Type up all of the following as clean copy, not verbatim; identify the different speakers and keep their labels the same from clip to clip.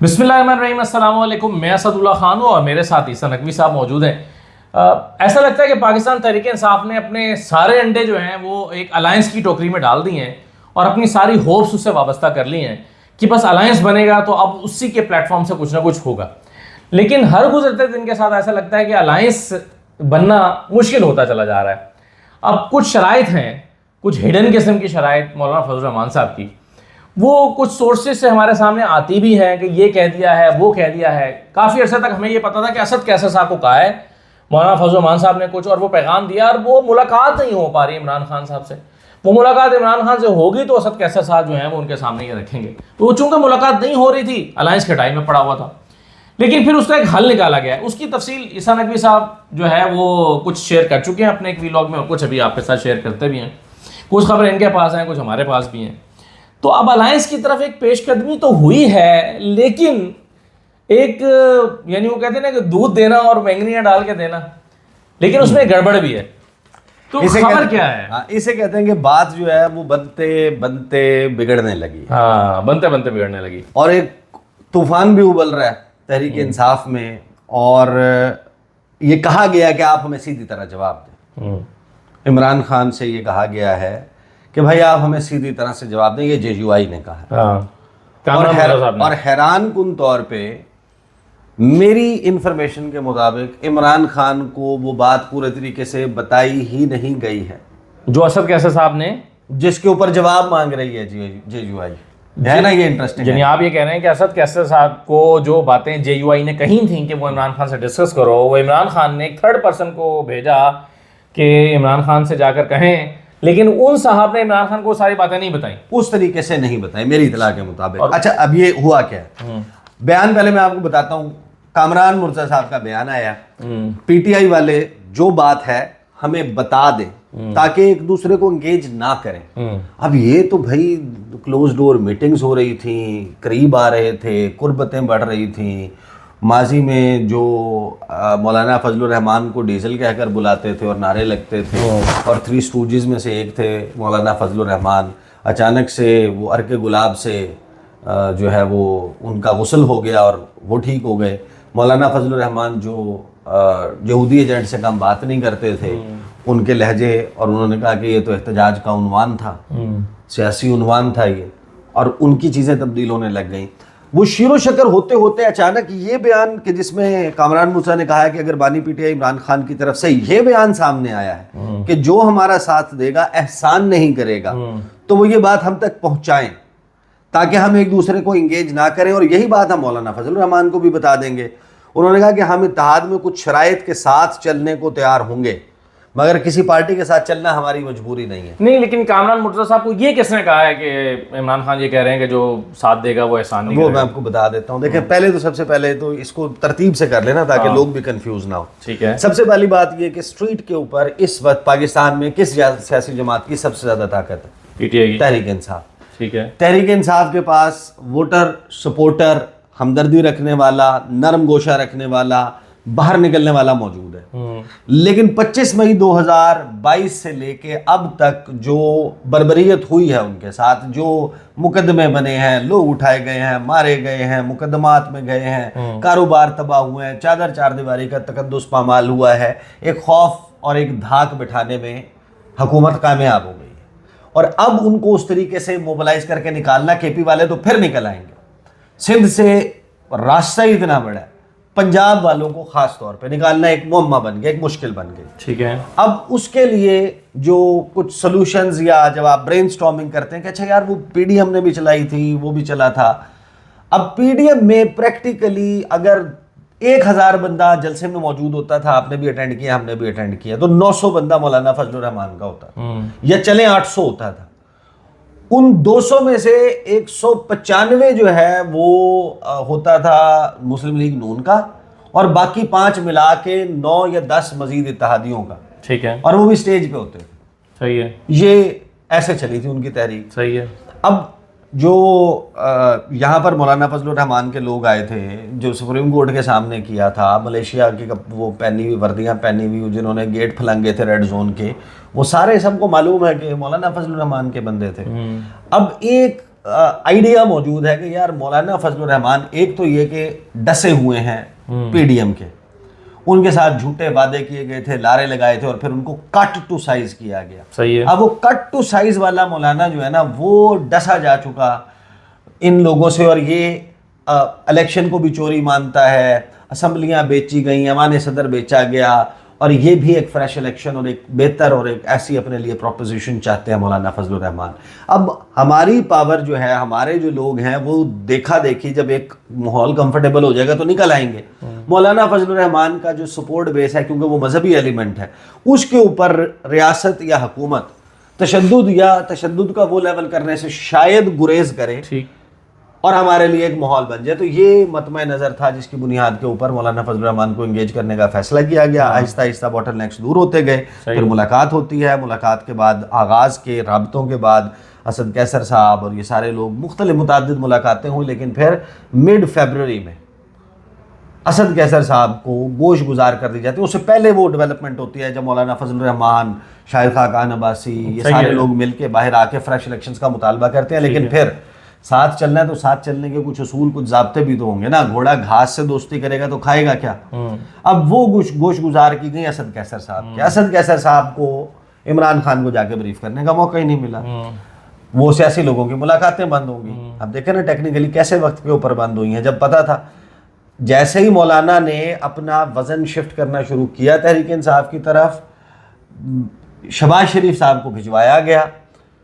Speaker 1: بسم اللہ الرحمن الرحیم، السلام علیکم. میں اسد اللہ خان ہوں اور میرے ساتھ عیسیٰ نقوی صاحب موجود ہیں. ایسا لگتا ہے کہ پاکستان تحریک انصاف نے اپنے سارے انڈے جو ہیں وہ ایک الائنس کی ٹوکری میں ڈال دی ہیں اور اپنی ساری ہوپس اس سے وابستہ کر لی ہیں کہ بس الائنس بنے گا تو اب اسی کے پلیٹ فارم سے کچھ نہ کچھ ہوگا. لیکن ہر گزرتے دن کے ساتھ ایسا لگتا ہے کہ الائنس بننا مشکل ہوتا چلا جا رہا ہے. اب کچھ شرائط ہیں، کچھ ہڈن قسم کی شرائط مولانا فضل الرحمان صاحب کی، وہ کچھ سورسز سے ہمارے سامنے آتی بھی ہیں کہ یہ کہہ دیا ہے وہ کہہ دیا ہے. کافی عرصے تک ہمیں یہ پتا تھا کہ اسد کیسر صاحب کو کہا ہے مولانا فضل الرحمان صاحب نے کچھ، اور وہ پیغام دیا اور وہ ملاقات نہیں ہو پا رہی عمران خان صاحب سے. وہ ملاقات عمران خان سے ہوگی تو اسد کیسر صاحب جو ہیں وہ ان کے سامنے یہ رکھیں گے. وہ چونکہ ملاقات نہیں ہو رہی تھی، الائنس کے ٹائم میں پڑا ہوا تھا، لیکن پھر اس کا ایک حل نکالا گیا ہے. اس کی تفصیل عیسیٰ نقوی صاحب جو ہے وہ کچھ شیئر کر چکے ہیں اپنے ایک ویلاگ میں، اور کچھ ابھی آپ کے ساتھ شیئر کرتے بھی ہیں. کچھ خبریں ان کے پاس ہیں، کچھ ہمارے پاس بھی ہیں. تو اب الائنس کی طرف ایک پیش قدمی تو ہوئی ہے، لیکن ایک یعنی وہ کہتے ہیں نا کہ دودھ دینا اور مینگنیاں ڈال کے دینا، لیکن اس میں گڑبڑ بھی ہے. تو خبر کیا ہے؟
Speaker 2: اسے کہتے ہیں کہ بات جو ہے وہ بنتے بنتے بگڑنے لگی.
Speaker 1: ہاں، بنتے بنتے بگڑنے لگی،
Speaker 2: اور ایک طوفان بھی ابل رہا ہے تحریک انصاف میں، اور یہ کہا گیا کہ آپ ہمیں سیدھی طرح جواب دیں. عمران خان سے یہ کہا گیا ہے کہ بھائی آپ ہمیں سیدھی طرح سے جواب دیں. یہ JUI نے کہا ہے. اور حیران کن طور پہ میری انفارمیشن کے مطابق عمران خان کو وہ بات پورے طریقے سے بتائی ہی نہیں گئی ہے
Speaker 1: جو اسد کیسر صاحب نے،
Speaker 2: جس کے اوپر جواب مانگ رہی ہے JUI. ہے نا یہ انٹرسٹنگ؟
Speaker 1: یعنی آپ یہ کہہ رہے ہیں کہ اسد کیسر صاحب کو جو باتیں JUI نے کہی تھیں کہ وہ عمران خان سے ڈسکس کرو، وہ عمران خان نے ایک تھرڈ پرسن کو بھیجا کہ عمران خان سے جا کر کہیں، لیکن ان صاحب نے عمران خان کو ساری باتیں نہیں بتائیں،
Speaker 2: اس طریقے سے نہیں بتائیں میری اطلاع کے مطابق. اچھا، اب یہ ہوا کیا ہے؟ بیان پہلے میں آپ کو بتاتا ہوں. کامران مرزا صاحب کا بیان آیا، PTI والے جو بات ہے ہمیں بتا دیں تاکہ ایک دوسرے کو انگیج نہ کریں. اب یہ تو بھائی کلوز ڈور میٹنگز ہو رہی تھیں، قریب آ رہے تھے، قربتیں بڑھ رہی تھیں. ماضی میں جو مولانا فضل الرحمان کو ڈیزل کہہ کر بلاتے تھے اور نعرے لگتے تھے، اور 3 اسٹوجز میں سے ایک تھے مولانا فضل الرحمان، اچانک سے وہ عرق گلاب سے جو ہے وہ ان کا غسل ہو گیا اور وہ ٹھیک ہو گئے. مولانا فضل الرحمان جو یہودی ایجنٹ سے کم بات نہیں کرتے تھے، ان کے لہجے، اور انہوں نے کہا کہ یہ تو احتجاج کا عنوان تھا، سیاسی عنوان تھا یہ، اور ان کی چیزیں تبدیل ہونے لگ گئیں. وہ شیر و شکر ہوتے ہوتے اچانک یہ بیان کہ جس میں کامران مرزا نے کہا ہے کہ اگر بانی PTI عمران خان کی طرف سے یہ بیان سامنے آیا ہے کہ جو ہمارا ساتھ دے گا احسان نہیں کرے گا، تو وہ یہ بات ہم تک پہنچائیں تاکہ ہم ایک دوسرے کو انگیج نہ کریں. اور یہی بات ہم مولانا فضل الرحمان کو بھی بتا دیں گے. انہوں نے کہا کہ ہم اتحاد میں کچھ شرائط کے ساتھ چلنے کو تیار ہوں گے، مگر کسی پارٹی کے ساتھ چلنا ہماری مجبوری نہیں ہے. نہیں،
Speaker 1: لیکن کامران مرزا صاحب کو یہ کس نے کہا ہے کہ عمران خان یہ کہہ رہے ہیں کہ جو ساتھ دے گا وہ احسان نہیں کرے گا؟
Speaker 2: وہ میں آپ کو بتا دیتا ہوں. دیکھیں، پہلے تو سب سے پہلے تو اس کو ترتیب سے کر لینا تاکہ لوگ بھی کنفیوز نہ ہو.
Speaker 1: ٹھیک ہے.
Speaker 2: سب سے پہلی بات یہ کہ اسٹریٹ کے اوپر اس وقت پاکستان میں کس سیاسی جماعت کی سب سے زیادہ طاقت ہے؟
Speaker 1: PTI کی.
Speaker 2: تحریک انصاف.
Speaker 1: ٹھیک ہے.
Speaker 2: تحریک انصاف کے پاس ووٹر سپورٹر، ہمدردی رکھنے والا، نرم گوشہ رکھنے والا، باہر نکلنے والا موجود ہے. لیکن 25 مئی 2022 سے لے کے اب تک جو بربریت ہوئی ہے ان کے ساتھ، جو مقدمے بنے ہیں، لوگ اٹھائے گئے ہیں، مارے گئے ہیں، مقدمات میں گئے ہیں، کاروبار تباہ ہوئے ہیں، چادر چار دیواری کا تقدس پامال ہوا ہے، ایک خوف اور ایک دھاک بٹھانے میں حکومت کامیاب ہو گئی ہے. اور اب ان کو اس طریقے سے موبلائز کر کے نکالنا، KP والے تو پھر نکل آئیں گے. سندھ سے راستہ ہی اتنا بڑا ہے، پنجاب والوں کو خاص طور پہ نکالنا ایک معمہ بن گیا، ایک مشکل بن گئی.
Speaker 1: ٹھیک ہے.
Speaker 2: اب اس کے لیے جو کچھ سلوشنز، یا جب آپ برین سٹارمنگ کرتے ہیں کہ اچھا یار وہ PDM نے بھی چلائی تھی، وہ بھی چلا تھا. اب PDM میں پریکٹیکلی اگر 1000 بندہ جلسے میں موجود ہوتا تھا، آپ نے بھی اٹینڈ کیا، ہم نے بھی اٹینڈ کیا، تو 900 بندہ مولانا فضل الرحمان کا ہوتا تھا، یا چلیں 800 ہوتا تھا. ان 200 میں سے 195 جو ہے وہ ہوتا تھا مسلم لیگ نون کا، اور باقی 5 ملا کے 9 یا 10 مزید اتحادیوں کا.
Speaker 1: ٹھیک ہے.
Speaker 2: اور وہ بھی سٹیج پہ ہوتے تھے.
Speaker 1: صحیح ہے.
Speaker 2: یہ ایسے چلی تھی ان کی تحریک.
Speaker 1: صحیح ہے.
Speaker 2: اب جو یہاں پر مولانا فضل الرحمان کے لوگ آئے تھے، جو سپریم کورٹ کے سامنے کیا تھا، ملیشیا کی وہ پہنی ہوئی وردیاں پہنی ہوئی، جنہوں نے گیٹ پھلنگے تھے ریڈ زون کے، وہ سارے سب کو معلوم ہے کہ مولانا فضل الرحمان کے بندے تھے. اب ایک آئیڈیا موجود ہے کہ یار مولانا فضل الرحمان ایک تو یہ کہ ڈسے ہوئے ہیں پی ڈی ایم کے، ان کے ساتھ جھوٹے وعدے کیے گئے تھے، لارے لگائے تھے اور پھر ان کو کٹ ٹو سائز کیا گیا.
Speaker 1: صحیح ہے.
Speaker 2: اب وہ کٹ ٹو سائز والا مولانا جو ہے نا وہ ڈسا جا چکا ان لوگوں سے، اور یہ الیکشن کو بھی چوری مانتا ہے، اسمبلیاں بیچی گئیں، ایوان صدر بیچا گیا، اور یہ بھی ایک فریش الیکشن اور ایک بہتر اور ایک ایسی اپنے لیے پروپوزیشن چاہتے ہیں مولانا فضل الرحمان. اب ہماری پاور جو ہے، ہمارے جو لوگ ہیں وہ دیکھا دیکھی جب ایک ماحول کمفرٹیبل ہو جائے گا تو نکل آئیں گے. مولانا فضل الرحمان کا جو سپورٹ بیس ہے، کیونکہ وہ مذہبی ایلیمنٹ ہے، اس کے اوپر ریاست یا حکومت تشدد کا وہ لیول کرنے سے شاید گریز کرے اور ہمارے لیے ایک ماحول بن جائے. تو یہ مطمع نظر تھا جس کی بنیاد کے اوپر مولانا فضل الرحمان کو انگیج کرنے کا فیصلہ کیا گیا. آہستہ آہستہ باٹل نیکس دور ہوتے گئے، پھر ملاقات ہوتی ہے. ملاقات کے بعد آغاز کے رابطوں کے بعد اسد کیسر صاحب اور یہ سارے لوگ مختلف متعدد ملاقاتیں ہوئی، لیکن پھر مڈ فیبروری میں اسد کیسر صاحب کو گوش گزار کر دی جاتی ہے. اس سے پہلے وہ ڈیولپمنٹ ہوتی ہے جب مولانا فضل الرحمان، شاہد خاقان عباسی، یہ سارے لوگ مل کے باہر آ کے فریش الیکشنز کا مطالبہ کرتے ہیں. لیکن پھر ساتھ چلنا ہے تو ساتھ چلنے کے کچھ اصول، کچھ ضابطے بھی تو ہوں گے نا. گھوڑا گھاس سے دوستی کرے گا تو کھائے گا کیا؟ اب وہ گوش گزار کی گئی اسد کیسر صاحب کے. اسد کیسر صاحب کو عمران خان کو جا کے بریف کرنے کا موقع ہی نہیں ملا. وہ سیاسی لوگوں کی ملاقاتیں بند ہوں گی. اب دیکھیں نا ٹیکنیکلی کیسے وقت کے اوپر بند ہوئی ہیں، جب پتہ تھا. جیسے ہی مولانا نے اپنا وزن شفٹ کرنا شروع کیا تحریک انصاف کی طرف، شہباز شریف صاحب کو بھجوایا گیا.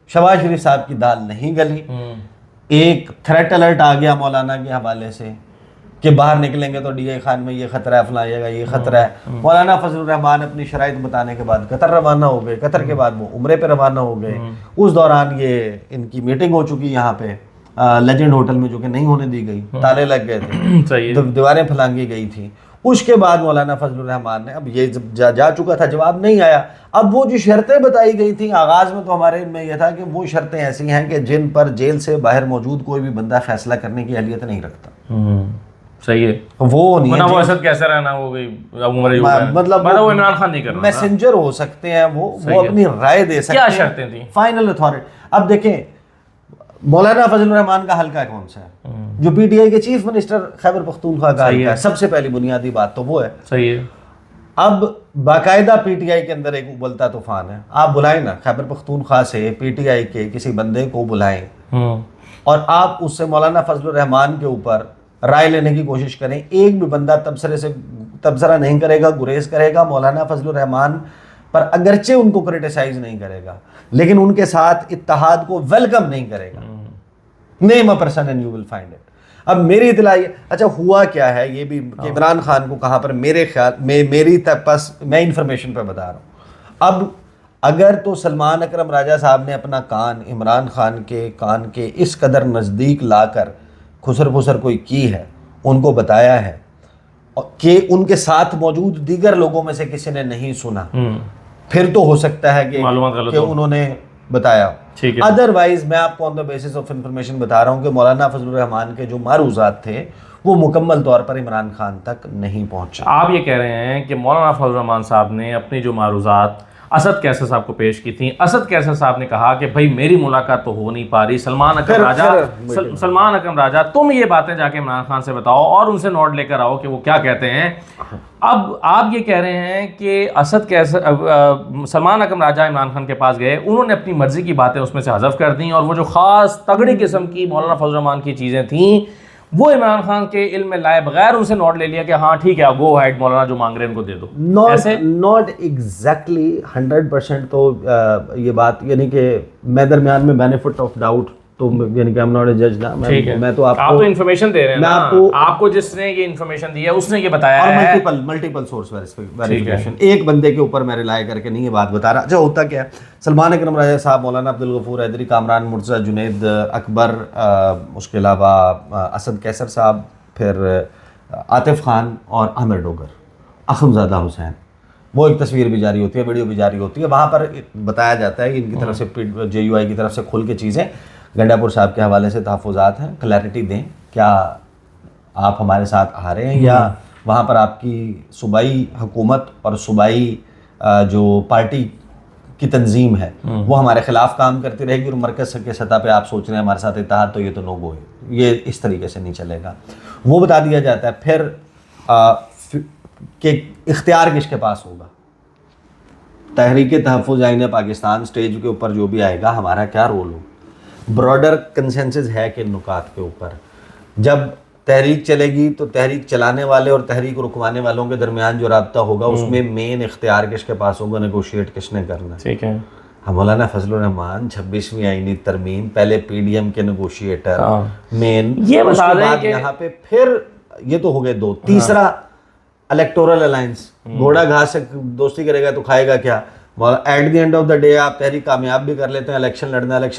Speaker 2: شہباز شریف صاحب کی دال نہیں گلی. ایک تھریٹ الرٹ آ گیا مولانا کے حوالے سے کہ باہر نکلیں گے تو ڈی اے خان میں یہ خطرہ ہے، فلاں جگہ یہ خطرہ ہے. مولانا فضل الرحمان اپنی شرائط بتانے کے بعد قطر روانہ ہو گئے. قطر کے بعد وہ عمرے پہ روانہ ہو گئے. اس دوران یہ ان کی میٹنگ ہو چکی یہاں پہ لیجنڈ ہوٹل میں، جو کہ نہیں ہونے دی گئی، تالے لگ گئے تھے، دیواریں پھلانگی گئی تھیں. اس کے بعد مولانا فضل الرحمان نے، اب یہ جا چکا تھا، جواب نہیں آیا. اب وہ جو شرطیں بتائی گئی تھیں آغاز میں، تو ہمارے میں یہ تھا کہ وہ شرطیں ایسی ہیں کہ جن پر جیل سے باہر موجود کوئی بھی بندہ فیصلہ کرنے کی اہلیت نہیں رکھتا.
Speaker 1: صحیح ہے.
Speaker 2: وہ نہیں،
Speaker 1: وہ اسد کیسا رہنا ہو گئی،
Speaker 2: مطلب
Speaker 1: وہ عمران خان نہیں کرنا،
Speaker 2: میسنجر ہو سکتے ہیں، وہ اپنی رائے دے سکتے ہیں.
Speaker 1: کیا شرطیں تھیں؟
Speaker 2: Final authority. اب دیکھیں مولانا فضل الرحمان کا حلقہ کون سا ہے؟ جو پی ٹی آئی کے چیف منسٹر خیبر پختونخوا کا حلقہ ہے. سب سے پہلی بنیادی بات تو وہ ہے.
Speaker 1: صحیح ہے.
Speaker 2: اب باقاعدہ پی ٹی آئی کے اندر ایک ابلتا طوفان ہے. آپ بلائیں نا خیبر پختونخوا سے پی ٹی آئی کے کسی بندے کو بلائیں اور آپ اس سے مولانا فضل الرحمان کے اوپر رائے لینے کی کوشش کریں. ایک بھی بندہ تبصرہ نہیں کرے گا، گریز کرے گا مولانا فضل الرحمان پر، اگرچہ ان کو کرٹیسائز نہیں کرے گا لیکن ان کے ساتھ اتحاد کو ویلکم نہیں کرے گا. Name a person and you will find it. اب میری اطلاع یہ، اچھا ہوا کیا ہے یہ بھی کہ عمران خان کو کہاں پر، میرے خیال میری پاس میں انفارمیشن پہ بتا رہا ہوں. اب اگر تو سلمان اکرم راجہ صاحب نے اپنا کان عمران خان کے کان کے اس قدر نزدیک لا کر خسر کوئی کی ہے، ان کو بتایا ہے کہ ان کے ساتھ موجود دیگر لوگوں میں سے کسی نے نہیں سنا، پھر تو ہو سکتا ہے کہ انہوں نے بتایا. ادروائز میں آپ کو آن دا بیسس آف انفارمیشن بتا رہا ہوں کہ مولانا فضل الرحمان کے جو معروضات تھے وہ مکمل طور پر عمران خان تک نہیں پہنچا.
Speaker 1: آپ یہ کہہ رہے ہیں کہ مولانا فضل الرحمان صاحب نے اپنی جو معروضات اسد کیسر صاحب کو پیش کی تھیں، اسد کیسر صاحب نے کہا کہ بھائی میری ملاقات تو ہو نہیں پا رہی، سلمان اکرم راجہ تم یہ باتیں جا کے عمران خان سے بتاؤ اور ان سے نوٹ لے کر آؤ کہ وہ کیا کہتے ہیں. اب آپ یہ کہہ رہے ہیں کہ سلمان اکرم راجہ عمران خان کے پاس گئے، انہوں نے اپنی مرضی کی باتیں اس میں سے حذف کر دیں، اور وہ جو خاص تگڑی قسم کی مولانا فضل الرحمان کی چیزیں تھیں وہ عمران خان کے علم میں لائے بغیر ان سے نوٹ لے لیا کہ ہاں ٹھیک ہے گو ہیڈ مولانا جو مانگ رہے ہیں ان کو دے دو.
Speaker 2: ناٹ ایگزیکٹلی 100% تو یہ بات، یعنی کہ میں درمیان میں بینیفٹ آف ڈاؤٹ تو یعنی کہ I'm not a judge نا، میں تو آپ کو
Speaker 1: انفارمیشن دے رہے ہیں، آپ کو جس نے یہ انفارمیشن دی ہے اس نے یہ بتایا ہے،
Speaker 2: اور ملٹیپل سورس ویریفیکیشن، ایک بندے کے اوپر میں ریلائی کر کے نہیں یہ بات بتا رہا. جو ہوتا کیا ہے، سلمان اکرم راجہ صاحب، مولانا عبدالغفور حیدری، کامران مرتضیٰ، جنید اکبر، اس کے علاوہ اسد کیسر صاحب، پھر عاطف خان اور عامر ڈوگر، اخندزادہ حسین. وہ ایک تصویر بھی جاری ہوتی ہے، ویڈیو بھی جاری ہوتی ہے، وہاں پر بتایا جاتا ہے کہ ان کی طرف سے جے یو آئی کی طرف سے کھل کے چیزیں گنڈا پور صاحب کے حوالے سے تحفظات ہیں، کلیئرٹی دیں، کیا آپ ہمارے ساتھ آ رہے ہیں یا وہاں پر آپ کی صوبائی حکومت اور صوبائی جو پارٹی کی تنظیم ہے وہ ہمارے خلاف کام کرتی رہے گی، اور مرکز کے سطح پہ آپ سوچ رہے ہیں ہمارے ساتھ اتحاد، تو یہ تو نو گو ہے، یہ اس طریقے سے نہیں چلے گا. وہ بتا دیا جاتا ہے. پھر کہ اختیار کس کے پاس ہوگا. تحریک تحفظ آئین پاکستان سٹیج کے اوپر جو بھی آئے گا ہمارا کیا رول ہوگا. براڈر کنسنسس ہے کہ نکات کے اوپر جب تحریک چلے گی تو تحریک چلانے والے اور تحریک رکوانے والوں کے درمیان جو رابطہ ہوگا اس میں مین اختیار کس کے پاس ہوگا، نیگوشیٹ کس نے کرنا.
Speaker 1: ٹھیک ہے.
Speaker 2: مولانا فضل الرحمان 26ویں آئینی ترمیم، پہلے پی ڈی ایم کے نیگوشیٹر مین،
Speaker 1: یہ بتا دیں
Speaker 2: کہ یہاں پہ پھر یہ تو ہو گئے دو. تیسرا الیکٹورل الائنس، گھوڑا گھاس سے دوستی کرے گا تو کھائے گا کیا. At the end of the day آپ تحریک کامیاب بھی کر لیتے ہیں، الیکشن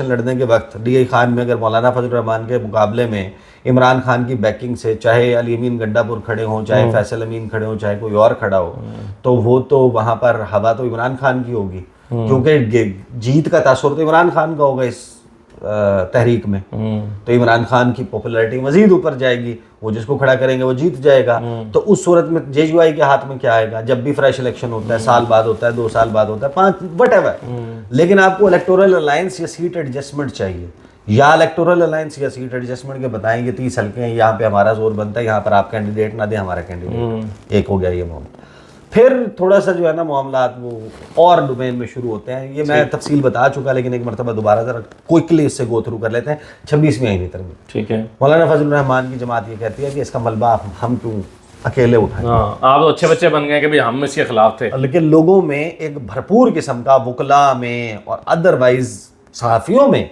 Speaker 2: لڑنے کے وقت ڈی اے خان میں اگر مولانا فضل الرحمان کے مقابلے میں عمران خان کی بیکنگ سے چاہے علی امین گنڈا پور کھڑے ہوں، چاہے فیصل امین کھڑے ہوں، چاہے کوئی اور کھڑا ہو، تو وہ تو وہاں پر ہوا تو عمران خان کی ہوگی، کیونکہ جیت کا تاثر تو عمران خان کا ہوگا اس تحریک میں. تو عمران خان کی پاپولیرٹی مزید اوپر جائے گی، وہ جس کو کھڑا کریں گے وہ جیت جائے گا. تو اس صورت میں جے یو آئی کے ہاتھ میں کیا آئے گا؟ جب بھی فریش الیکشن ہوتا ہے، سال بعد ہوتا ہے، 2 سال بعد ہوتا ہے، 5 وٹ ایور، لیکن آپ کو الیکٹورل الائنس یا سیٹ ایڈجسٹمنٹ چاہیے. یا الیکٹورل الائنس یا سیٹ ایڈجسٹمنٹ کے بتائیں گے 30 حلقے ہیں، یہاں پہ ہمارا زور بنتا ہے، یہاں پر آپ کینڈیڈیٹ نہ دیں، ہمارا کینڈیڈیٹ. ایک ہو گیا یہ معاملہ. پھر تھوڑا سا جو ہے نا معاملات وہ اور ڈومین میں شروع ہوتے ہیں. یہ میں تفصیل بتا چکا، لیکن ایک مرتبہ دوبارہ ذرا کوئکلی اس سے گو تھرو کر لیتے ہیں. 26ویں آئینی ترمیم.
Speaker 1: ٹھیک ہے.
Speaker 2: مولانا فضل الرحمان کی جماعت یہ کہتی ہے کہ اس کا ملبہ ہم کیوں اکیلے اٹھائیں.
Speaker 1: آپ تو اچھے بچے بن گئے کہ ہم اس کے خلاف تھے.
Speaker 2: لیکن لوگوں میں ایک بھرپور قسم کا، وکلاء میں اور ادروائز صحافیوں میں،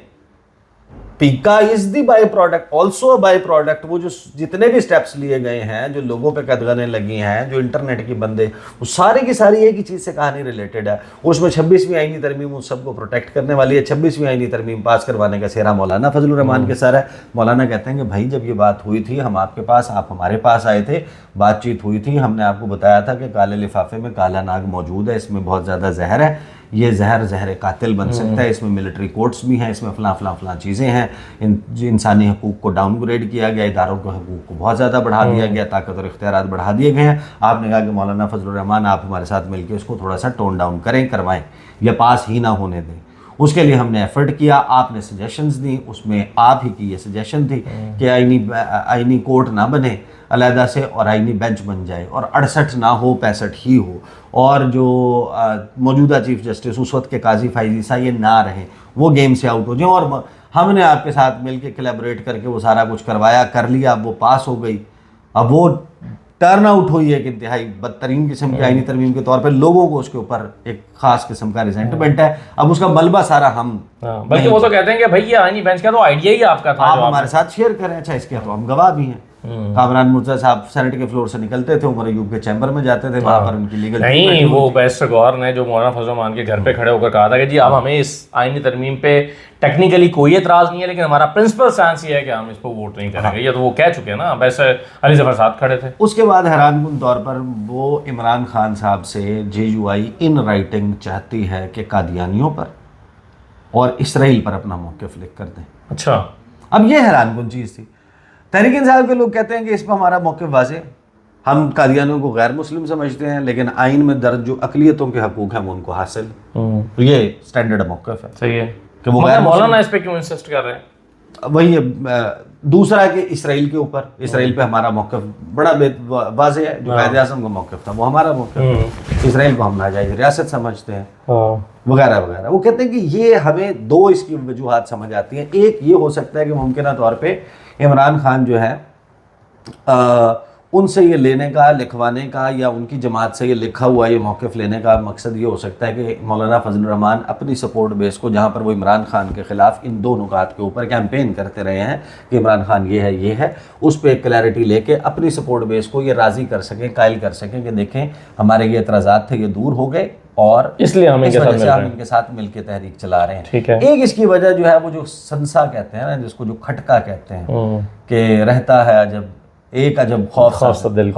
Speaker 2: پیکا از دی by product, also by product. وہ جو جتنے بھی سٹیپس لیے گئے ہیں، جو لوگوں پہ قدغنیں لگی ہیں، جو انٹرنیٹ کی بندے، وہ ساری کی ساری ایک ہی چیز سے کہانی ریلیٹڈ ہے. اس میں 26ویں آئینی ترمیم ان سب کو پروٹیکٹ کرنے والی ہے. 26ویں آئینی ترمیم پاس کروانے کا سہرا مولانا فضل الرحمان کے سر ہے. مولانا کہتے ہیں کہ بھائی جب یہ بات ہوئی تھی ہم آپ کے پاس، آپ ہمارے پاس آئے تھے، بات چیت ہوئی تھی، ہم نے آپ کو بتایا تھا کہ کالے لفافے میں کالا ناگ موجود ہے، اس میں بہت زیادہ زہر ہے، یہ زہر قاتل بن سکتا ہے، اس میں ملٹری کورٹس بھی ہیں، اس میں فلاں چیزیں ہیں. انسانی حقوق کو ڈاؤن گریڈ کیا گیا، اداروں کے حقوق کو بہت زیادہ بڑھا دیا گیا، طاقت اور اختیارات بڑھا دیے گئے ہیں. آپ نے کہا کہ مولانا فضل الرحمان آپ ہمارے ساتھ مل کے اس کو تھوڑا سا ٹون ڈاؤن کروائیں یا پاس ہی نہ ہونے دیں. اس کے لیے ہم نے ایفرٹ کیا، آپ نے سجیشنز دی. اس میں آپ ہی کی یہ سجیشن تھی کہ آئینی کورٹ نہ بنے علیحدہ سے، اور آئینی بینچ بن جائے، اور 68 نہ ہو، 65 ہی ہو، اور جو موجودہ چیف جسٹس اس وقت کے قاضی فائز عیسیٰ یہ نہ رہیں، وہ گیم سے آؤٹ ہو جائیں. اور ہم نے آپ کے ساتھ مل کے کلیبریٹ کر کے وہ سارا کچھ کروایا، کر لیا، اب وہ پاس ہو گئی. اب وہ ٹرن آؤٹ ہوئی ایک انتہائی بدترین قسم کی آئینی ترمیم کے طور پہ. لوگوں کو اس کے اوپر ایک خاص قسم کا ریزنٹمنٹ ہے. اب اس کا ملبہ سارا ہم،
Speaker 1: بلکہ وہ تو کہتے ہیں کہ بھائی یہ آئینی بینچ کا تو آئیڈیا ہی آپ کا تھا،
Speaker 2: آپ ہمارے ساتھ شیئر کریں. اچھا اس کے تو ہم گواہ بھی ہیں. کامران مرتضیٰ صاحب سینٹ کے فلور سے نکلتے تھے، عمر ایوب کے چیمبر میں جاتے تھے، وہاں پر ان کی لیگل
Speaker 1: نہیں، وہ بیرسٹر گوہر نے جو مولانا فضل الرحمان کے گھر پہ کھڑے ہو کر کہا تھا کہ جی اب ہمیں اس آئینی ترمیم پہ ٹیکنیکلی کوئی اعتراض نہیں ہے، لیکن ہمارا پرنسپل سٹانس یہ ہے کہ ہم اس کو ووٹ نہیں کریں گے. یہ تو وہ کہہ چکے ہیں نا، ویسے علی ظفر صاحب کھڑے تھے.
Speaker 2: اس کے بعد حیران کن طور پر وہ عمران خان صاحب سے جے یو آئی ان رائٹنگ چاہتی ہے کہ قادیانیوں پر اور اسرائیل پر اپنا موقف لکھ کر دیں.
Speaker 1: اچھا،
Speaker 2: اب یہ حیران کن چیز تھی. تحریک انصاف کے لوگ کہتے ہیں کہ اس پہ ہمارا موقف واضح، ہم قادیانیوں کو غیر مسلم سمجھتے ہیں، لیکن آئین میں درج جو اقلیتوں کے حقوق ہیں وہ ان کو حاصل. یہ سٹینڈرڈ موقف ہے.
Speaker 1: صحیح ہے
Speaker 2: کہ وہ
Speaker 1: مولانا اس پہ کیوں انسسٹ کر رہے ہیں؟
Speaker 2: وہی دوسرا کہ اسرائیل کے اوپر، اسرائیل پہ ہمارا موقف بڑا واضح ہے. جو قائد اعظم کا موقف تھا وہ ہمارا موقف ہے. اسرائیل کو ہم ناجائز ریاست سمجھتے ہیں وغیرہ وغیرہ. وہ کہتے ہیں کہ یہ ہمیں دو اس کی وجوہات سمجھ آتی ہیں. ایک یہ ہو سکتا ہے کہ ممکنہ طور پہ عمران خان جو ہے ان سے یہ لینے کا، لکھوانے کا، یا ان کی جماعت سے یہ لکھا ہوا یہ موقف لینے کا مقصد یہ ہو سکتا ہے کہ مولانا فضل الرحمان اپنی سپورٹ بیس کو، جہاں پر وہ عمران خان کے خلاف ان دو نکات کے اوپر کیمپین کرتے رہے ہیں کہ عمران خان یہ ہے، اس پہ ایک کلیئرٹی لے کے اپنی سپورٹ بیس کو یہ راضی کر سکیں، قائل کر سکیں کہ دیکھیں ہمارے یہ اعتراضات تھے، یہ دور ہو گئے، اور
Speaker 1: اس لیے ہم
Speaker 2: ان کے ساتھ مل کے تحریک چلا رہے ہیں. ایک اس کی وجہ جو ہے وہ جو سنسا کہتے ہیں نا، جس کو جو کھٹکا کہتے ہیں، کہ رہتا ہے عجب ایک عجب خوف سا دل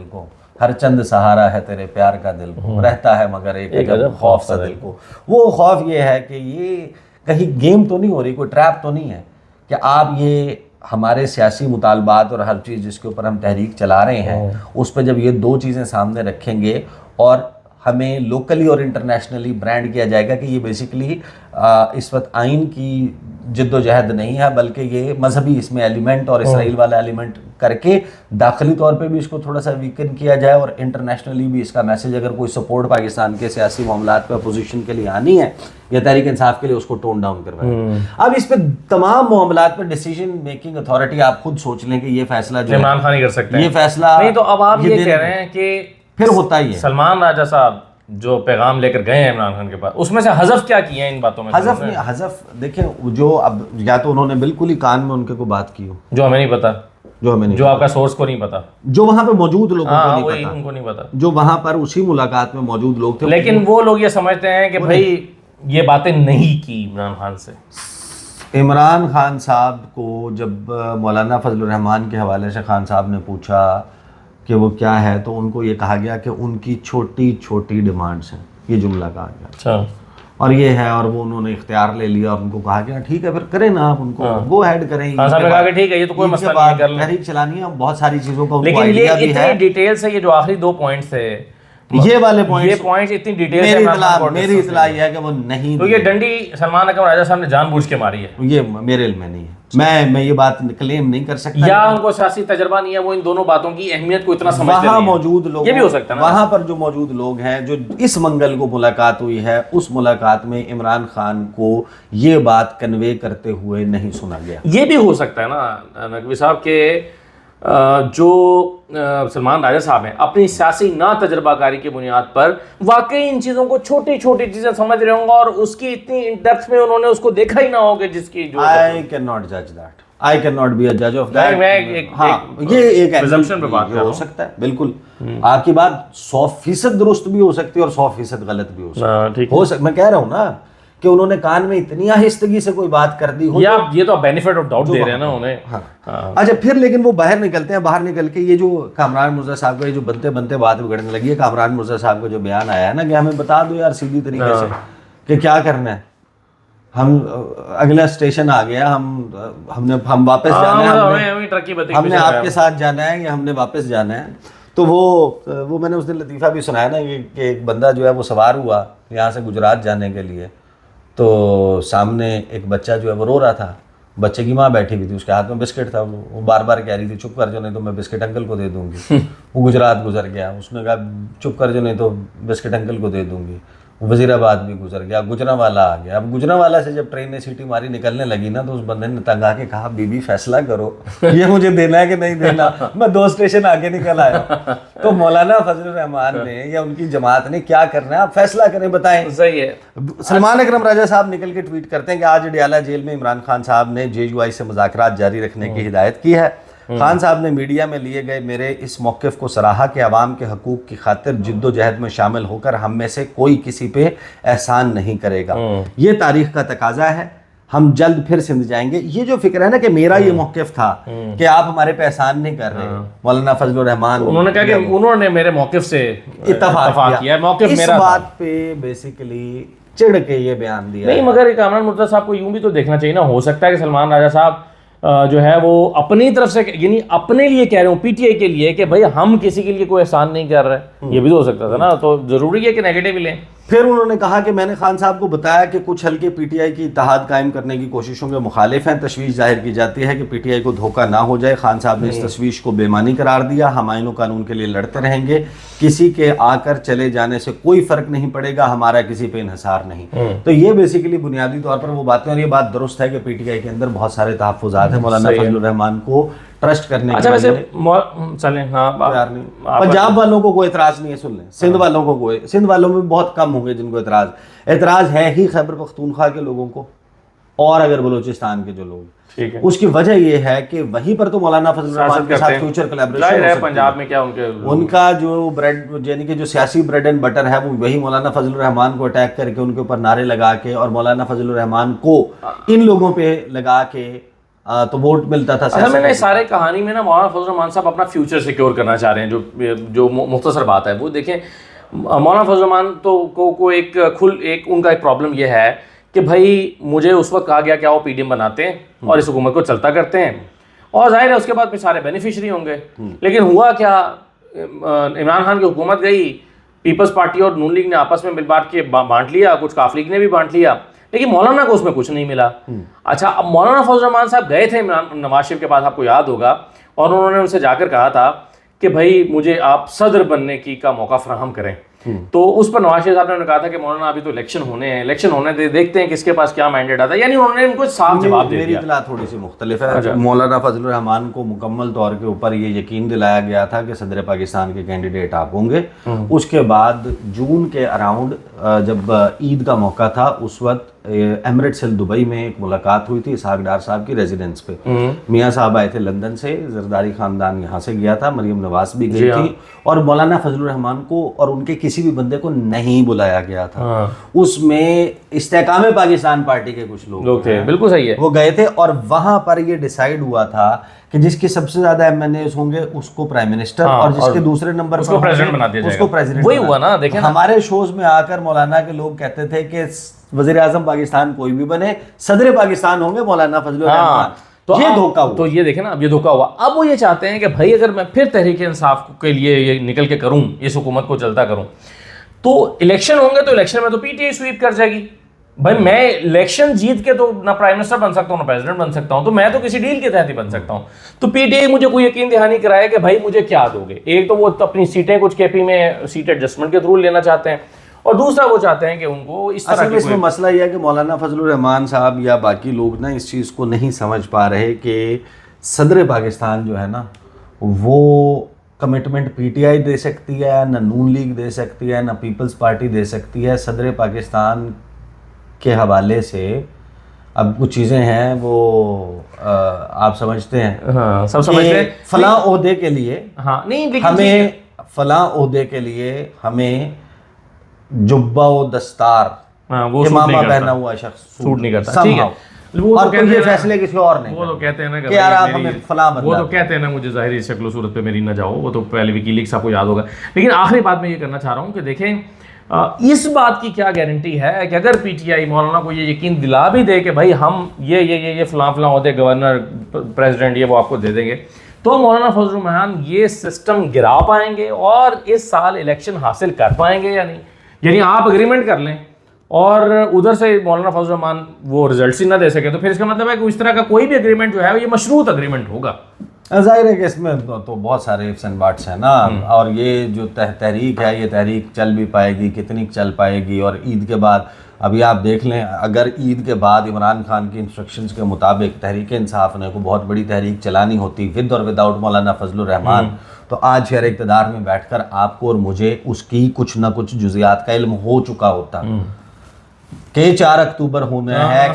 Speaker 2: کو، ہر چند سہارا ہے تیرے پیار کا دل کو، رہتا ہے مگر ایک عجب خوف سا دل کو. وہ خوف یہ ہے کہ یہ کہیں گیم تو نہیں ہو رہی، کوئی ٹریپ تو نہیں ہے کہ آپ یہ ہمارے سیاسی مطالبات اور ہر چیز جس کے اوپر ہم تحریک چلا رہے ہیں اس پہ جب یہ دو چیزیں سامنے رکھیں گے اور ہمیں لوکلی اور انٹرنیشنلی برانڈ کیا جائے گا کہ یہ بیسیکلی اس وقت آئین کی جد و جہد نہیں ہے، بلکہ یہ مذہبی اس میں ایلیمنٹ اور اسرائیل والا ایلیمنٹ کر کے داخلی طور پہ بھی اس کو تھوڑا سا ویکن کیا جائے، اور انٹرنیشنلی بھی اس کا میسج اگر کوئی سپورٹ پاکستان کے سیاسی معاملات پہ اپوزیشن کے لیے آنی ہے یا تحریک انصاف کے لیے، اس کو ٹون ڈاؤن کروائے۔ اب اس پہ تمام معاملات پہ ڈیسیجن میکنگ اتھارٹی آپ خود سوچ لیں کہ یہ فیصلہ جو
Speaker 1: عمران خان ہی کر سکتے ہیں،
Speaker 2: یہ فیصلہ
Speaker 1: نہیں تو اب آپ یہ کہہ رہے ہیں کہ
Speaker 2: پھر ہوتا ہی ہے۔
Speaker 1: سلمان راجہ صاحب جو پیغام لے کر گئے ہیں عمران خان کے پاس، اس میں سے حذف کیا کیا ہے ان باتوں میں؟
Speaker 2: حذف دیکھیں، جو اب یا تو انہوں نے بالکل ہی کان میں ان کے کو بات کی ہو
Speaker 1: جو ہمیں نہیں پتا،
Speaker 2: جو ہمیں نہیں،
Speaker 1: جو آپ کا سورس کو نہیں پتا،
Speaker 2: جو وہاں پہ موجود لوگوں کو نہیں پتا،
Speaker 1: ان کو نہیں پتا،
Speaker 2: جو وہاں پر اسی ملاقات میں موجود لوگ تھے،
Speaker 1: لیکن وہ لوگ یہ سمجھتے ہیں کہ بھائی یہ باتیں نہیں کی عمران خان سے۔
Speaker 2: عمران خان صاحب کو جب مولانا فضل الرحمان کے حوالے سے خان صاحب نے پوچھا کہ وہ کیا ہے، تو ان کو یہ کہا گیا کہ ان کی چھوٹی چھوٹی ڈیمانڈس ہیں، یہ جملہ کہا گیا،
Speaker 1: اچھا،
Speaker 2: اور یہ ہے، اور وہ انہوں نے اختیار لے لیا اور ان کو کہا گیا ٹھیک ہے پھر کریں نا آپ، ان کو گو ہیڈ کریں،
Speaker 1: خان صاحب نے کہا کہ ٹھیک ہے یہ تو کوئی مسئلہ نہیں ہے، کر لیں،
Speaker 2: تحریک چلانی ہے، بہت ساری چیزوں کا ان کو
Speaker 1: لیکن
Speaker 2: آئیڈیا
Speaker 1: یہ
Speaker 2: بھی ہے۔
Speaker 1: اتنی ڈیٹیل سے، یہ جو آخری 2 پوائنٹس تھے،
Speaker 2: یہ والے
Speaker 1: یہ پوائنٹس اتنی ڈیٹیل سے
Speaker 2: میری اطلاع یہ ہے کہ وہ نہیں،
Speaker 1: تو یہ ڈنڈی سلمان اکرم راجہ صاحب نے جان بوجھ کے ماری ہے،
Speaker 2: یہ میرے علم میں نہیں ہے، میں یہ بات کلیم نہیں کر سکتا،
Speaker 1: یا ان کو سیاسی تجربہ نہیں ہے، وہ ان دونوں باتوں کی اہمیت کو اتنا سمجھتے نہیں،
Speaker 2: وہاں موجود لوگ،
Speaker 1: یہ بھی ہو سکتا ہے نا،
Speaker 2: وہاں پر جو موجود لوگ ہیں، جو اس منگل کو ملاقات ہوئی ہے، اس ملاقات میں عمران خان کو یہ بات کنوے کرتے ہوئے نہیں سنا گیا۔
Speaker 1: یہ بھی ہو سکتا ہے نا نقوی صاحب کہ جو سلمان راجہ صاحب ہیں اپنی سیاسی نا تجربہ کاری کی بنیاد پر واقعی ان چیزوں کو چھوٹی چھوٹی چیزیں سمجھ رہے ہوں گے، اور اس کی اتنی ان ڈیپتھ میں انہوں نے اس کو دیکھا ہی نہ ہوگا جس کی جو
Speaker 2: I cannot judge that. I cannot be a judge of that. یہ ایک
Speaker 1: presumption پہ بات
Speaker 2: ہو سکتا ہے، بالکل آپ کی بات 100% درست بھی ہو سکتی ہے اور 100% غلط بھی ہو سکتی ہے، میں کہہ رہا ہوں نا کہ انہوں نے کان میں اتنی آہستگی سے کوئی بات کر دی ہو،
Speaker 1: یا یہ تو بینیفٹ آف ڈاؤٹ دے رہے ہیں نا انہیں۔
Speaker 2: اچھا پھر لیکن وہ باہر نکلتے ہیں، باہر نکل کے یہ جو کامران مرزا صاحب کا یہ جو بنتے بنتے بات بگڑنے لگی ہے، کامران مرزا صاحب کا جو بیان آیا ہے نا کہ ہمیں بتا دو یار سیدھی طریقے سے کہ کیا کرنا ہے، ہم اگلا اسٹیشن آ گیا، ہم واپس جانا ہے، ہم نے آپ کے ساتھ جانا ہے یا ہم نے واپس جانا ہے۔ تو وہ میں نے اس دن لطیفہ بھی سنایا نا کہ ایک بندہ جو ہے وہ سوار ہوا یہاں سے گجرات جانے کے لیے، تو سامنے ایک بچہ جو ہے وہ رو رہا تھا، بچے کی ماں بیٹھی ہوئی تھی، اس کے ہاتھ میں بسکٹ تھا، وہ بار بار کہہ رہی تھی چپ کر جو نہیں تو میں بسکٹ انکل کو دے دوں گی۔ وہ گجرات گزر گیا، اس نے کہا چپ کر جو نہیں تو بسکٹ انکل کو دے دوں گی۔ وزیر آباد بھی گزر گیا، گجرانوالہ آ گیا۔ اب گجرانوالہ سے جب ٹرین نے سیٹی ماری نکلنے لگی نا، تو اس بندے نے تنگ آ کے کہا بی بی فیصلہ کرو، یہ مجھے دینا ہے کہ نہیں دینا، میں 2 اسٹیشن آگے نکل آیا۔ تو مولانا فضل الرحمان نے یا ان کی جماعت نے کیا کرنا ہے آپ فیصلہ کریں، بتائیں۔
Speaker 1: صحیح ہے۔
Speaker 2: سلمان اکرم راجہ صاحب نکل کے ٹویٹ کرتے ہیں کہ آج ڈیالہ جیل میں عمران خان صاحب نے JUI سے مذاکرات جاری رکھنے کی ہدایت کی ہے۔ خان صاحب نے میڈیا میں لیے گئے میرے اس موقف کو سراہا کہ عوام کے حقوق کی خاطر جد و جہد میں شامل ہو کر ہم میں سے کوئی کسی پہ احسان نہیں کرے گا، یہ تاریخ کا تقاضا ہے، ہم جلد پھر سندھ جائیں گے۔ یہ جو فکر ہے نا کہ میرا یہ موقف تھا کہ آپ ہمارے پہ احسان نہیں کر رہے، مولانا فضل الرحمان
Speaker 1: انہوں نے کہا کہ انہوں نے میرے موقف سے اتفاق کیا، موقف میرا،
Speaker 2: اس بات پہ بیسیکلی چڑھ کے یہ بیان دیا
Speaker 1: نہیں۔ مگر کامران مرزا صاحب کو یوں بھی تو دیکھنا چاہیے نا، ہو سکتا ہے کہ سلمان راجہ صاحب جو ہے وہ اپنی طرف سے، یعنی اپنے لیے کہہ رہے ہوں، PTI کے لیے، کہ بھائی ہم کسی کے لیے کوئی احسان نہیں کر رہے، یہ بھی تو ہو سکتا تھا نا، تو ضروری ہے کہ نیگیٹو لیں۔
Speaker 2: پھر انہوں نے کہا کہ میں نے خان صاحب کو بتایا کہ کچھ حلقے PTI کی اتحاد قائم کرنے کی کوششوں کے مخالف ہیں، تشویش ظاہر کی جاتی ہے کہ PTI کو دھوکہ نہ ہو جائے۔ خان صاحب نے اس تشویش کو بے معنی قرار دیا، ہم آئین و قانون کے لیے لڑتے رہیں گے، کسی کے آ کر چلے جانے سے کوئی فرق نہیں پڑے گا، ہمارا کسی پہ انحصار نہیں۔ تو یہ بیسیکلی بنیادی طور پر وہ باتیں، اور یہ بات درست ہے کہ PTI کے اندر بہت سارے تحفظات ہیں مولانا فضل الرحمان کو ٹرسٹ کرنے کے لیے۔
Speaker 1: چلیں، ہاں،
Speaker 2: پنجاب والوں کو کوئی اعتراض نہیں ہے، سن لیں، سندھ والوں کو کوئی، سندھ والوں میں بہت کم ہوں گے جن کو اعتراض ہے ہی خیبر پختونخوا کے لوگوں کو، اور اگر بلوچستان کے جو لوگ، اس کی وجہ یہ ہے کہ وہیں پر تو مولانا فضل الرحمان کے ساتھ فیوچر کولیبریشن ہے۔
Speaker 1: پنجاب میں کیا
Speaker 2: ان کا جو بریڈ، یعنی کہ جو سیاسی بریڈ اینڈ بٹر ہے، وہ وہی مولانا فضل الرحمان کو اٹیک کر کے ان کے اوپر نعرے لگا کے، اور مولانا فضل الرحمان کو ان لوگوں پہ لگا کے تو ووٹ ملتا تھا۔
Speaker 1: اصل میں نا سارے کہانی میں نا مولانا فضل الرحمان صاحب اپنا فیوچر سیکیور کرنا چاہ رہے ہیں، جو مختصر بات ہے وہ دیکھیں، مولانا فضل الرحمان تو کو ایک ان کا ایک پرابلم یہ ہے کہ بھائی مجھے اس وقت کہا گیا کہ وہ PDM بناتے ہیں اور اس حکومت کو چلتا کرتے ہیں، اور ظاہر ہے اس کے بعد پھر سارے بینیفیشری ہوں گے، لیکن ہوا کیا، عمران خان کی حکومت گئی پیپلز پارٹی اور نون لیگ نے آپس میں مل بانٹ کے بانٹ لیا, کچھ کاف لیگ نے بھی بانٹ لیا, لیکن مولانا کو اس میں کچھ نہیں ملا. اچھا, اب مولانا فضل الرحمان صاحب گئے تھے نواز شریف کے پاس, آپ کو یاد ہوگا, اور انہوں نے ان سے جا کر کہا تھا کہ بھائی مجھے آپ صدر بننے کا موقع فراہم کریں. تو اس پر نواز شریف صاحب نے کہا تھا کہ مولانا ابھی تو الیکشن ہونے ہیں, الیکشن ہونے دے, دیکھتے ہیں کس کے پاس کیا مینڈیٹ آتا ہے. یعنی انہوں نے ان کو صاف جواب دے دیا.
Speaker 2: میری اطلاع تھوڑی سی مختلف ہے. مولانا فضل الرحمان کو مکمل طور کے اوپر یہ یقین دلایا گیا تھا کہ صدر پاکستان کے کینڈیڈیٹ آپ ہوں گے. اس کے بعد جون کے اراؤنڈ جب عید کا موقع تھا, اس وقت ایمریٹس دبئی میں ایک ملاقات ہوئی تھی اسحاق ڈار صاحب کی ریزیڈنس پہ. میاں صاحب آئے تھے لندن سے, زرداری خاندان یہاں سے گیا تھا, مریم نواز بھی گئی تھی, اور مولانا فضل الرحمان کو اور ان کے کسی بھی بندے کو نہیں بلایا گیا تھا. اس میں استحکام پاکستان پارٹی کے کچھ لوگ
Speaker 1: تھے, بالکل صحیح ہے,
Speaker 2: وہ گئے تھے, اور وہاں پر یہ ڈیسائیڈ ہوا تھا کہ جس کے سب سے زیادہ ایم این ایز ہوں گے اس کو پرائم منسٹر, اور جس کے دوسرے نمبر پر
Speaker 1: پریزیڈنٹ بنا دیا جائے گا.
Speaker 2: اس کو پریزیڈنٹ.
Speaker 1: وہی ہوا نا, دیکھیں
Speaker 2: ہمارے شوز میں آ کر مولانا کے لوگ کہتے تھے کہ وزیر اعظم پاکستان کوئی بھی بنے, صدر پاکستان ہوں گے مولانا فضل الرحمان.
Speaker 1: تو
Speaker 2: یہ دھوکہ ہوا.
Speaker 1: تو یہ دیکھیں نا, اب یہ دھوکہ ہوا. اب وہ یہ چاہتے ہیں کہ بھائی اگر میں پھر تحریک انصاف کے لیے یہ نکل کے کروں, اس حکومت کو چلتا کروں, تو الیکشن ہوں گے, تو الیکشن میں تو پی ٹی آئی سویپ کر جائے گی. بھائی میں الیکشن جیت کے تو نہ پرائم منسٹر بن سکتا ہوں نہ پریزیڈنٹ بن سکتا ہوں, تو میں تو کسی ڈیل کے تحت ہی بن سکتا ہوں. تو پی ٹی آئی مجھے کوئی یقین دہانی کرائے کہ بھائی مجھے کیا دو گے. ایک تو وہ اپنی سیٹیں کچھ کے پی میں سیٹ ایڈجسٹمنٹ کے تھرو لینا چاہتے ہیں, اور دوسرا وہ چاہتے ہیں کہ ان کو اس طرح
Speaker 2: اصل میں اس میں مسئلہ یہ ہے کہ مولانا فضل الرحمان صاحب یا باقی لوگ نا اس چیز کو نہیں سمجھ پا رہے کہ صدر پاکستان جو ہے نا, وہ کمٹمنٹ پی ٹی آئی دے سکتی ہے, نہ نون لیگ دے سکتی ہے, نہ پیپلز پارٹی دے سکتی ہے. صدر پاکستان کے حوالے سے اب کچھ چیزیں ہیں وہ آپ سمجھتے ہیں,
Speaker 1: سب سمجھتے ہیں
Speaker 2: فلاں عہدے کے لیے
Speaker 1: ہمیں
Speaker 2: فلاں عہدے کے لیے ہمیں جبہ و دستار امامہ پہنا ہوا شخص
Speaker 1: سوٹ نہیں کرتا. ٹھیک ہے,
Speaker 2: اور کوئی فیصلے کسی اور نہیں.
Speaker 1: وہ تو کہتے ہیں نا
Speaker 2: کہ یار آپ ہمیں فلاں بدلا,
Speaker 1: وہ تو کہتے ہیں نا مجھے ظاہری شکل و صورت پہ میری نہ جاؤ, وہ تو پہلے ویکیلیکس آپ کو یاد ہوگا. لیکن آخری بات میں یہ کرنا چاہ رہا ہوں کہ دیکھیں اس بات کی کیا گارنٹی ہے کہ اگر پی ٹی آئی مولانا کو یہ یقین دلا بھی دے کہ بھائی ہم یہ فلاں عہدے گورنر پریزیڈنٹ یہ وہ آپ کو دے دیں گے, تو مولانا فضل الرحمان یہ سسٹم گرا پائیں گے اور اس سال الیکشن حاصل کر پائیں گے یا نہیں. یعنی آپ اگریمنٹ کر لیں اور ادھر سے مولانا فضل الرحمان وہ ریزلٹس ہی نہ دے سکے, تو پھر اس کا مطلب ہے کہ اس طرح کا کوئی بھی اگریمنٹ جو ہے یہ مشروط اگریمنٹ ہوگا.
Speaker 2: ظاہر ہے کہ اس میں تو بہت سارے ifs and buts ہیں نا, اور یہ جو تحریک ہے یہ تحریک چل بھی پائے گی, کتنی چل پائے گی. اور عید کے بعد ابھی آپ دیکھ لیں, اگر عید کے بعد عمران خان کی انسٹرکشنز کے مطابق تحریک انصاف نے کوئی بہت بڑی تحریک چلانی ہوتی ود اور وداؤٹ مولانا فضل الرحمان, تو آج شہر اقتدار میں بیٹھ کر آپ کو اور مجھے اس کی کچھ نہ کچھ جزیات کا علم ہو چکا ہوتا کہ 4 اکتوبر ہونا ہے,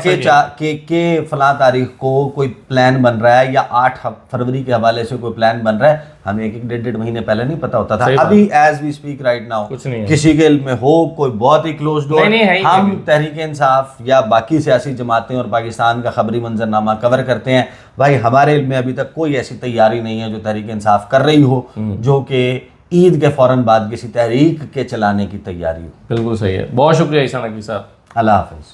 Speaker 2: کہ فلاں تاریخ کو کوئی پلان بن رہا ہے, یا 8 فروری کے حوالے سے کوئی پلان بن رہا ہے. ہمیں 1-1.5 مہینے پہلے نہیں پتا ہوتا تھا. ابھی as we speak right now کسی کے علم میں ہو کوئی بہت ہی کلوز ڈور, ہم تحریک انصاف یا باقی سیاسی جماعتیں اور پاکستان کا خبری منظرنامہ کور کرتے ہیں, بھائی ہمارے علم میں ابھی تک کوئی ایسی تیاری نہیں ہے جو تحریک انصاف کر رہی ہو جو کہ عید کے فوراً بعد کسی تحریک کے چلانے کی تیاری ہو.
Speaker 1: بالکل صحیح ہے. بہت شکریہ عیسیٰ نقوی صاحب.
Speaker 2: اللہ حافظ.